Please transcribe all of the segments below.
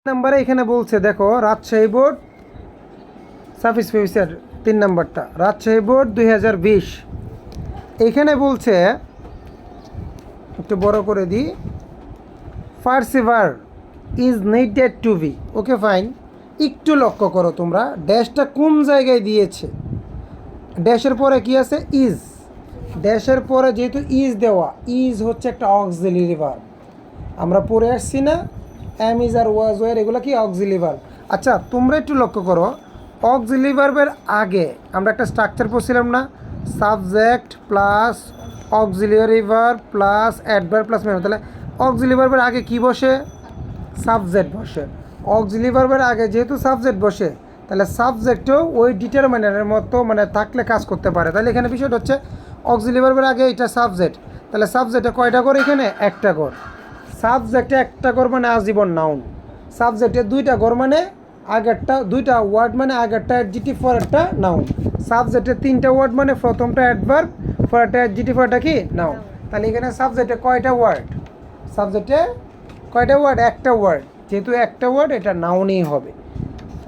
নাম্বারে এখানে বলছে দেখো রাজশাহী বোর্ড সাফিস ফিউচার 3 নাম্বারটা রাজশাহী বোর্ড 2020 এখানে বলছে একটু বড় করে দিই perceiver is needed to be okay fine একটু লক্ষ্য করো তোমরা ড্যাশটা কোন জায়গায় দিয়েছে ড্যাশের পরে কি আছে ইজ ড্যাশের পরে যেহেতু ইজ দেওয়া ইজ হচ্ছে একটা অক্সিলিয়ারি ভার্ব আমরা পড়ে আসছি না am is are was were এগুলো কি অক্সিলিয়ারি ভার্ব আচ্ছা তোমরা একটু লক্ষ্য করো অক্সিলিয়ারি ভার্বের আগে আমরা একটা স্ট্রাকচার পড়ছিলাম না subject plus auxiliary verb plus adverb plus menu তাহলে অক্সিলিয়ারি ভার্বের আগে কি বসে সাবজেক্ট বসে অক্সিলিয়ারি ভার্বের আগে যেহেতু সাবজেক্ট বসে তাহলে সাবজেক্টেও ওই ডিটারমিনারের মতো মানে থাকলে কাজ করতে পারে তাহলে এখানে বিষয়টা হচ্ছে অক্সিলিয়ারি ভার্বের আগে এটা সাবজেক্ট তাহলে সাবজেক্টে কয়টা করে এখানে একটা ঘর সাবজেক্টে একটা ঘর মানে আজীবন নাউন সাবজেক্টে দুইটা ঘর মানে আগেরটা দুইটা ওয়ার্ড মানে আগেরটা অ্যাডজেক্টিভ পরেরটা নাউন সাবজেক্টে তিনটা ওয়ার্ড মানে প্রথমটা অ্যাডভার্ব পরেরটা অ্যাডজেক্টিভ পরেরটা কি নাউন তাহলে এখানে সাবজেক্টে কয়টা ওয়ার্ড সাবজেক্টে কয়টা ওয়ার্ড একটা ওয়ার্ড যেহেতু একটা ওয়ার্ড এটা নাউনই হবে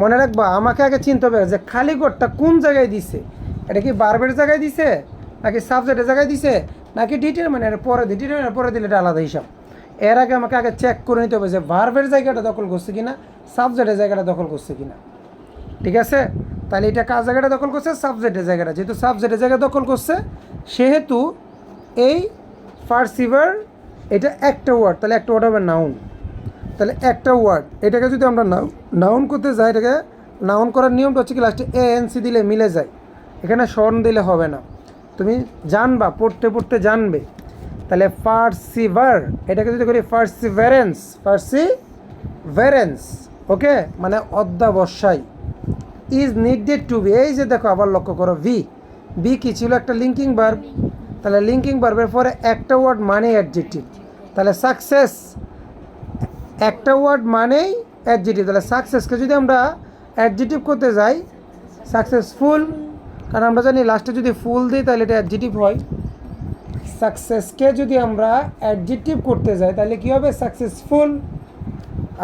মনে রাখবা আমাকে আগে চিনতে হবে যে খালি ঘরটা কোন জায়গায় দিছে এটা কি ভার্বের জায়গায় দিছে নাকি সাবজেক্টের জায়গায় দিছে নাকি ডিটারমিনারের পরে ডিটারমিনারের পরে দিলে এটা আলাদা হিসাব এর আগে আমাকে আগে চেক করে নিতে হবে যে ভার্বের জায়গাটা দখল করছে কিনা সাবজেক্টের জায়গাটা দখল করছে কিনা ঠিক আছে তাহলে এটা কার জায়গাটা দখল করছে সাবজেক্টের জায়গাটা যেহেতু সাবজেক্টের জায়গা দখল করছে সেহেতু এই পারসিভার এটা একটা ওয়ার্ড তাহলে একটা ওয়ার্ড হবে নাউন তাহলে একটা ওয়ার্ড এটাকে যদি আমরা নাউন করতে যাই এটাকে নাউন করার নিয়মটা হচ্ছে কি লাস্টে এএনসি দিলে মিলে যায় এখানে স্বর্ণ দিলে হবে না তুমি জানবা পড়তে পড়তে জানবে তাহলে পারসিভার এটাকে যদি করি পারসিভারেন্স ওকে মানে অধ্যাবসায় ইজ নিডেড টু বি এই যে দেখো আবার লক্ষ্য করো বি কি ছিল একটা লিঙ্কিং ভার্ব তাহলে লিঙ্কিং ভার্বের পরে একটা ওয়ার্ড মানে অ্যাডজেক্টিভ তাহলে সাকসেস একটা ওয়ার্ড মানেই অ্যাডজেক্টিভ তাহলে সাকসেসকে যদি আমরা অ্যাডজেক্টিভ করতে যাই সাকসেসফুল কারণ আমরা জানি লাস্টে যদি ফুল দিই তাহলে এটা অ্যাডজেক্টিভ হয় সাকসেসকে যদি আমরা অ্যাডজেক্টিভ করতে যাই তাহলে কী হবে সাকসেসফুল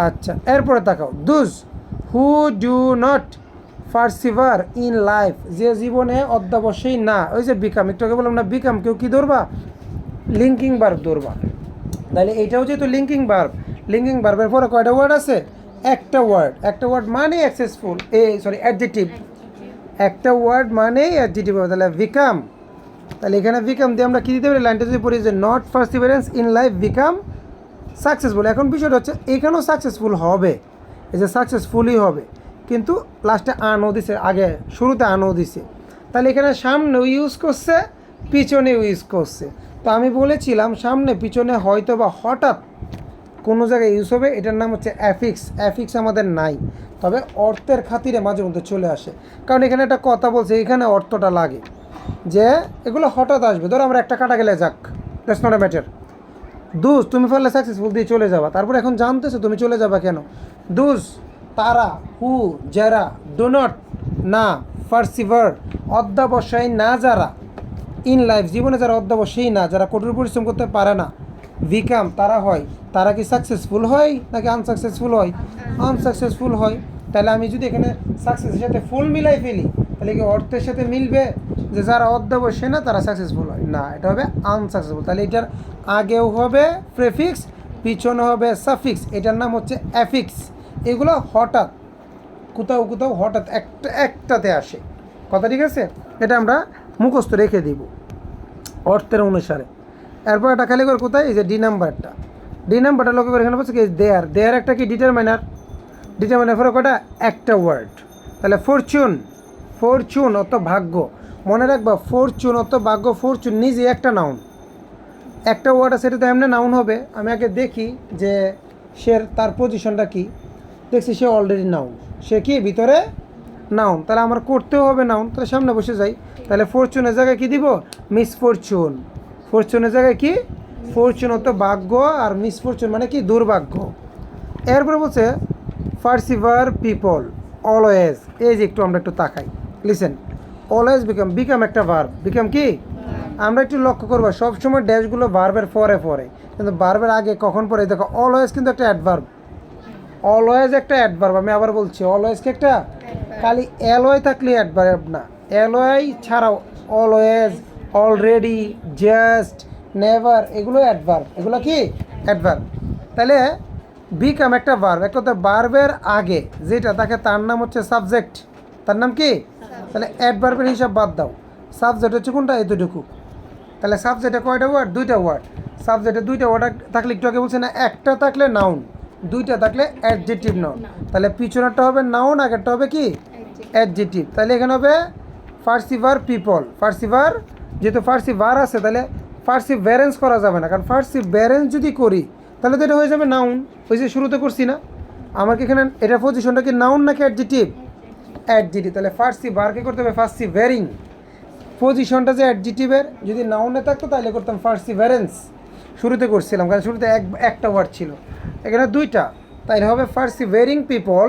আচ্ছা এরপরে তাকাও those who do not persevere in life যে জীবনে অধ্যাবশ্যই না ওই যে বিকাম একটু আগে বললাম না বিকাম কেউ কী ধরবা লিঙ্কিং ভার্ব ধরবা তাহলে এইটাও যেহেতু লিঙ্কিং ভার্বের পরে কয়টা ওয়ার্ড আছে একটা ওয়ার্ড মানে সাকসেসফুল অ্যাডজেক্টিভ একটা ওয়ার্ড মানেই অ্যাডজেক্টিভ হবে তাহলে বিকাম তাহলে এখানে বিকাম দিয়ে আমরা কী দিতে পারি লাইনটা যদি পড়ি যে not Perseverance in life become successful এখন বিষয়টা হচ্ছে এখানেও সাকসেসফুল হবে এই যে সাকসেসফুলই হবে কিন্তু লাস্টে আনও দিছে আগে শুরুতে আনও দিছে তাহলে এখানে সামনেও ইউজ করছে পিছনেও ইউজ করছে তো আমি বলেছিলাম সামনে পিছনে হয়তো বা হঠাৎ কোনো জায়গায় ইউজ হবে এটার নাম হচ্ছে অ্যাফিক্স আমাদের নাই তবে অর্থের খাতিরে মাঝে মধ্যে চলে আসে কারণ এখানে একটা কথা বলছে এখানে অর্থটা লাগে যে এগুলো হঠাৎ আসবে ধরো আমরা একটা কাটা গেলে যাক দ্যাটস নট এ ম্যাটার দুজ তুমি ফলে সাকসেসফুল দিয়ে চলে যাবা তারপর এখন জানতেছো তুমি চলে যাবা কেন দুজ তারা হু যারা ডো নট না পারসিভার অধ্যাবসায় না যারা ইন লাইফ জীবনে যারা অধ্যাবসায়ী না যারা কঠোর পরিশ্রম করতে পারে না বিকাম তারা হয় তারা কি সাকসেসফুল হয় নাকি আনসাকসেসফুল হয় তাহলে আমি যদি এখানে সাকসেসের সাথে ফুল মিলাই ফেলি তাহলে কি অর্থের সাথে মিলবে যে যারা অধ্যাবসায়ী না তারা সাকসেসফুল হয় না এটা হবে আনসাকসেসফুল তাহলে এটার আগেও হবে প্রেফিক্স পিছনে হবে সাফিক্স এটার নাম হচ্ছে অ্যাফিক্স এগুলো হঠাৎ কোথাও হঠাৎ একটাতে আসে কথা ঠিক আছে এটা আমরা মুখস্থ রেখে দিব অর্থের অনুসারে এরপর এটা খালি করে কোথায় এই যে ডি নাম্বারটা লক্ষ্য করে এখানে বলছে কি দেয়ার একটা কি ডিটারমিনার পরে কটা একটা ওয়ার্ড তাহলে ফরচুন অত ভাগ্য মনে রাখবা ফরচুন অত ভাগ্য ফরচুন নিজে একটা নাউন একটা ওয়ার্ড আছে সেটা তো এমনি নাউন হবে আমি আগে দেখি যে তার পজিশনটা কি দেখছি সে অলরেডি নাউন সে কি ভিতরে নাউন তাহলে আমার করতেও হবে নাউন তাহলে সামনে বসে যাই তাহলে ফরচুনের জায়গায় কি দিব ফরচুনের জায়গায় কি ফরচুন অত ভাগ্য আর মিসফরচুন মানে কি দুর্ভাগ্য এরপরে বলছে পারসিভার পিপল অলওয়েজ এই যে আমরা একটু তাকাই লিসেন অলওয়েজ বিকাম একটা ভার্ব বিকাম কি আমরা একটু লক্ষ্য করবো সবসময় ড্যাশগুলো ভার্বের পরে কিন্তু ভার্বের আগে কখন পরে দেখো অলওয়েজ কিন্তু একটা অ্যাডভার্ব অলওয়েজ একটা অ্যাডভার্ব, আমি আবার বলছি অলওয়েজ কি একটা, খালি অ্যালয় থাকলে অ্যাডভার্ব না, অ্যালয় ছাড়াও অলওয়েজ, অলরেডি, জাস্ট, নেভার, এগুলো অ্যাডভার্ব, এগুলো কি অ্যাডভার্ব। তাহলে বিকাম একটা ভার্ব, এক কথা ভার্বের আগে যেটা থাকে তার নাম হচ্ছে সাবজেক্ট, তার নাম কি, তাহলে অ্যাডভার্বের হিসাব বাদ দাও, সাবজেক্ট হচ্ছে কোনটা, এতটুকু। তাহলে সাবজেক্টে কয়টা ওয়ার্ড, দুইটা ওয়ার্ড, সাবজেক্টে দুইটা ওয়ার্ড থাকলে একটু আগে বলছি না, একটা থাকলে নাউন, দুইটা থাকলে অ্যাডজেক্টিভ নাউন। তাহলে পিছনেরটা হবে নাউন, আগেরটা হবে কি অ্যাডজেক্টিভ। তাহলে এখানে হবে ফার্সি ভার পিপল, ফার্সি ভার, যেহেতু ফার্সি ভার আছে তাহলে ফার্সি ভ্যারেন্স করা যাবে না, কারণ ফার্সি ভ্যারেন্স যদি করি তাহলে তো এটা হয়ে যাবে নাউন, ওই যে শুরুতে করছি না, আমার কি এখানে এটা পজিশনটা কি নাউন নাকি অ্যাডজেক্টিভ, অ্যাডজেক্টিভ। তাহলে ফার্সি ভারকে করতে হবে ফার্সি ভ্যারিং, পজিশনটা যে অ্যাডজেক্টিভের যদি নাউনে থাকতো তাহলে করতাম ফার্সি ভ্যারেন্স, শুরুতে করছিলাম কারণ শুরুতে একটা ওয়ার্ড ছিল, এখানে দুইটা, তাইলে হবে persevering people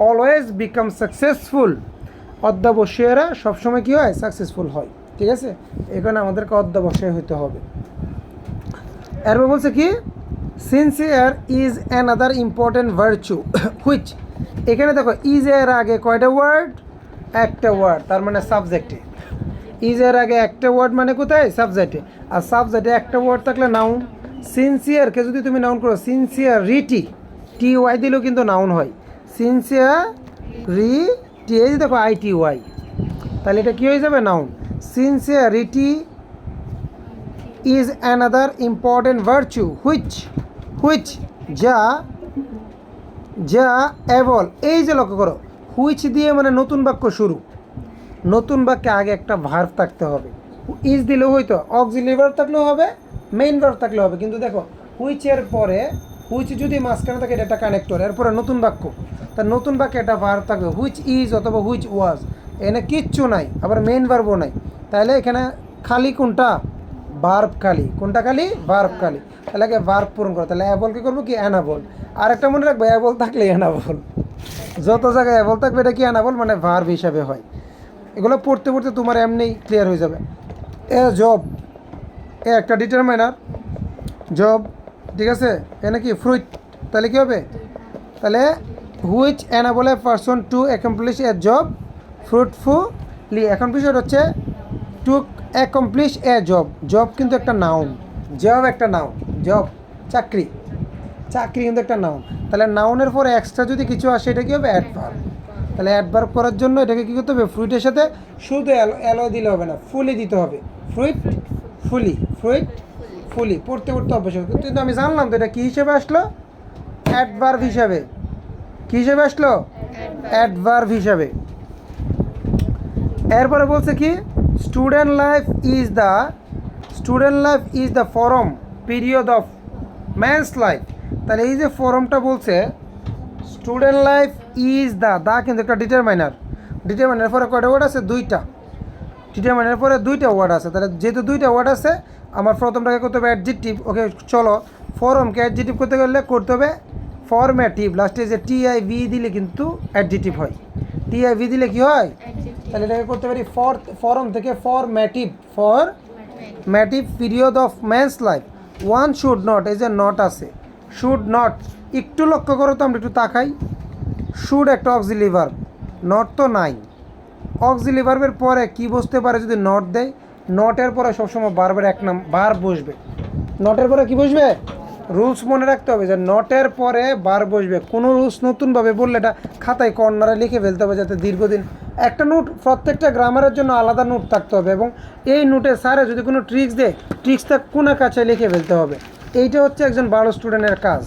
always become successful, অধ্যাবসায়ীরা সবসময় কী হয়, সাকসেসফুল হয়। ঠিক আছে, এখানে আমাদেরকে অধ্যাবসায় হইতে হবে। এরপর বলছে কি, sincere is another important virtue which, এখানে দেখো ইজ এর আগে কয়টা ওয়ার্ড, একটা ওয়ার্ড, তার মানে সাবজেক্টে, ইজ এর আগে একটা ওয়ার্ড মানে কোথায়, সাবজেক্টে, আর সাবজেক্টে একটা ওয়ার্ড থাকলে নাউন। সিনসিয়ারকে যদি তুমি নাউন করো, সিনসিয়ারিটি, টি ওয়াই দিলেও কিন্তু নাউন হয়, সিনসিয়ারিটি, এই যে দেখো আইটি ওয়াই, তাহলে এটা কী হয়ে যাবে, noun. Sincerity is another important virtue which যা অ্যাবল, এই যে লক্ষ্য করো হুইচ দিয়ে মানে নতুন বাক্য শুরু, নতুন বাক্যে আগে একটা ভার্ব থাকতে হবে, ইজ দিলেও হয়তো, অক্সিলারি ভার্ব থাকলেও হবে, মেইন ভার্ব থাকলেও হবে, কিন্তু দেখো হুইচের পরে, হুইচ যদি মাঝখানে থাকে এটা একটা কানেক্টর, এরপরে নতুন বাক্য, তার নতুন বাক্যে একটা ভার্ব থাকবে, হুইচ ইজ অথবা হুইচ ওয়াজ, এখানে কিচ্ছু নাই, আবার মেইন ভার্বও নাই, তাহলে এখানে খালি কোনটা, ভার্ব খালি, কোনটা খালি, ভার্ব খালি, তাহলে আগে ভার্ব পূরণ করো, তাহলে অ্যাবলকে করবো কি, অ্যানাবল। আর একটা মনে রাখবো, অ্যাবল থাকলে অ্যানাবল, যত জায়গায় অ্যাবল থাকবে এটা কি অ্যানাবল, মানে ভার্ব হিসাবে হয়। এগুলো পড়তে পড়তে তোমার এমনি ক্লিয়ার হয়ে যাবে। এ জব, এ একটা ডিটারমাইনার, জব, ঠিক আছে, এ নাকি ফ্রুইট, তাহলে কী হবে, তাহলে which enable a person to accomplish a job fruitfully, এখন বিষয় হচ্ছে to accomplish a job, job কিন্তু একটা নাউন, জব একটা নাউন, জব চাকরি, চাকরি কিন্তু একটা নাউন, তাহলে নাউনের পরে এক্সট্রা যদি কিছু আসে এটা কী হবে, অ্যাডভার্ব। তাহলে অ্যাডভার্ব করার জন্য এটাকে কী করতে হবে, ফ্রুইটের সাথে শুধু অ্যালয় দিলে হবে না, ফুলি দিতে হবে, ফ্রুইট ফুলি, পড়তে পড়তে অভ্যাস হবে। কিন্তু আমি জানলাম তো এটা কী হিসেবে আসলো, অ্যাডভার্ব হিসাবে, কী হিসেবে আসলো, অ্যাডভার্ব হিসাবে। এরপরে বলছে কি, student life is the form period of man's life, তাহলে এই যে ফরমটা বলছে, স্টুডেন্ট লাইফ ইজ দা কিন্তু একটা ডিটারমাইনার, ডিটারমাইনার পরে কয়টা ওয়ার্ড আছে, দুইটা, ডিটারমাইনার পরে দুইটা ওয়ার্ড আছে, তাহলে যেহেতু দুইটা ওয়ার্ড আছে আমার প্রথমটাকে করতে হবে অ্যাডজেক্টিভ। ওকে চলো, ফরমকে অ্যাডজেক্টিভ করতে গেলে করতে হবে ফরম্যাটিভ, লাস্টে যে টিআইভি দিলে কিন্তু অ্যাডজেক্টিভ হয়, টিআইভি দিলে কি হয়, তাহলে এটাকে করতে পারি ফরম থেকে formative period of man's life, one should not, এই যে নট আছে, শুড নট, একটু লক্ষ্য করো তো, আমরা একটু তাকাই, শুড একটা অক্সিলারি ভার্ব, নট তো নাই, অক্সিলারি ভার্বের পরে কি বসতে পারে যদি নট দেয়, নটের পরে সবসময় ভার্বের এক নাম ভার্ব বসবে, নটের পরে কি বসবে, রুলস মনে রাখতে হবে যে নটের পরে ভার্ব বসবে, কোনো রুলস নতুনভাবে বললে এটা খাতায় কর্নারে লিখে ফেলতে হবে, যাতে দীর্ঘদিন একটা নোট, প্রত্যেকটা গ্রামারের জন্য আলাদা নোট থাকতে হবে, এবং এই নোটে স্যারে যদি কোনো ট্রিক্স দেয় ট্রিক্সটা কোনা কাছে লিখে ফেলতে হবে, এইটা হচ্ছে একজন ভালো স্টুডেন্টের কাজ।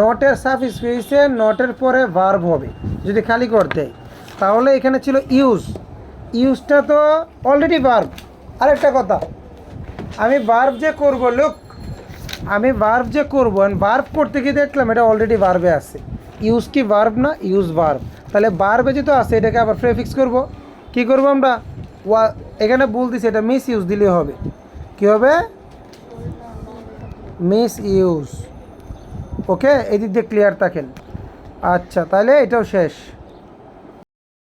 নটের সাফিক্স পেয়েছে, নটের পরে ভার্ব হবে, যদি খালি কর দেয়, তাহলে এখানে ছিল ইউজটা তো অলরেডি ভার্ব। আরেকটা কথা, আমি ভার্ব যে করবো, আমি ভার্ব যে করবো, ভার্ব করতে গিয়ে দেখলাম এটা অলরেডি ভার্বে আছে, ইউজ কি ভার্ব না, ইউজ ভার্ব, তাহলে ভার্বে যেহেতু আছে এটাকে আবার প্রেফিক্স করব, কি করব আমরা, এখানে বলতেছি এটা মিস ইউজ দিলে হবে, কি হবে, মিস ইউজ। ওকে, এই দিক দিয়ে ক্লিয়ার থাকেন। আচ্ছা, তাহলে এটাও শেষ।